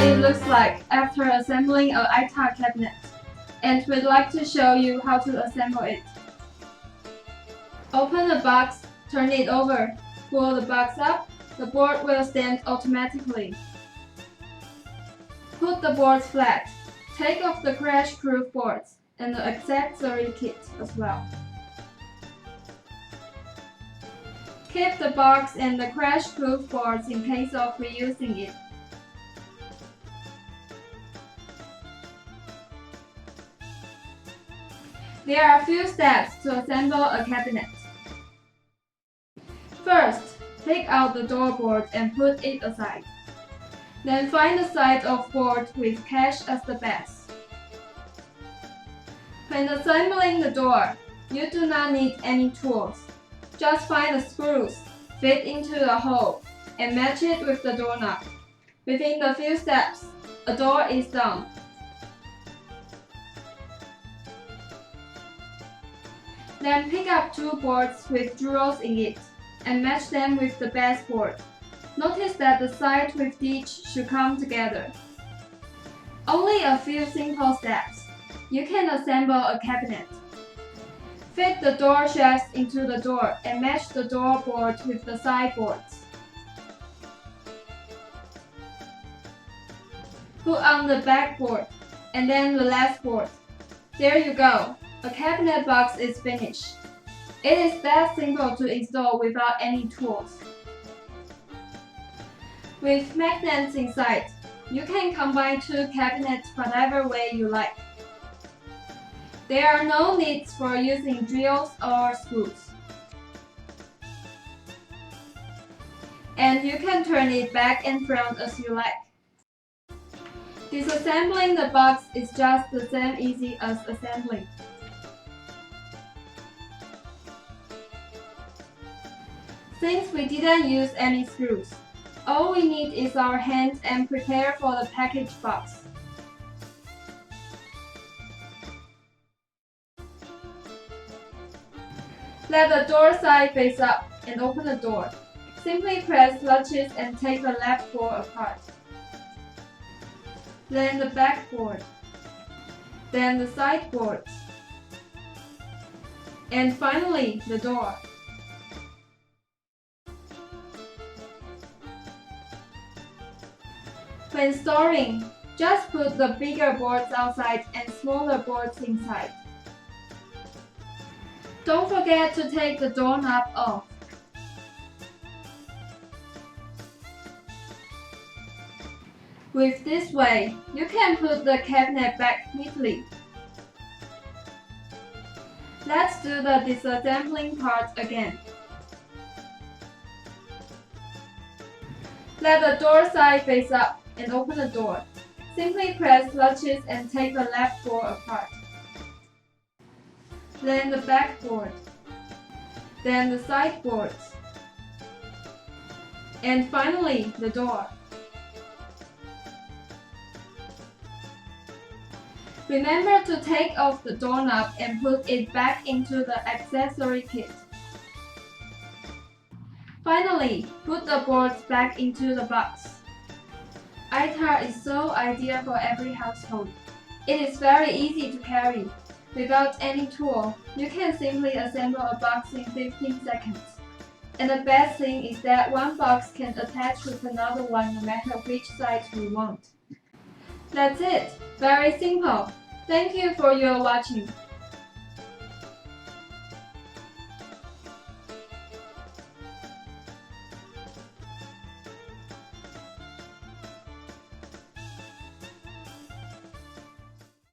It looks like after assembling an ITAR cabinet, and we'd like to show you how to assemble it. Open the box, turn it over, pull the box up, the board will stand automatically. Put the boards flat, take off the crash-proof boards and the accessory kit as well. Keep the box and the crash-proof boards in case of reusing it. There are a few steps to assemble a cabinet. First, take out the door board and put it aside. Then find the side of board with cash as the base. When assembling the door, you do not need any tools. Just find the screws, fit into the hole, and match it with the doorknob. Within a few steps, a door is done. Then pick up two boards with drawers in it and match them with the baseboard. Notice that the side with each should come together. Only a few simple steps. You can assemble a cabinet. Fit the door shafts into the door and match the door board with the side boards. Put on the back board and then the left board. There you go. A cabinet box is finished. It is that simple to install without any tools. With magnets inside, you can combine two cabinets whatever way you like. There are no needs for using drills or screws. And you can turn it back and front as you like. Disassembling the box is just the same easy as assembling. Since we didn't use any screws, all we need is our hands and prepare for the package box. Let the door side face up and open the door. Simply press latches and take the left board apart. Then the back board. Then the side boards. And finally, the door. When storing, just put the bigger boards outside and smaller boards inside. Don't forget to take the doorknob off. With this way, you can put the cabinet back neatly. Let's do the disassembling part again. Let the door side face up and open the door. Simply press latches and take the left board apart. Then the back board. Then the side boards. And finally, the door. Remember to take off the doorknob and put it back into the accessory kit. Finally, put the boards back into the box. ITAR is so ideal for every household. It is very easy to carry. Without any tool, you can simply assemble a box in 15 seconds. And the best thing is that one box can attach with another one no matter which size we want. That's it! Very simple! Thank you for your watching.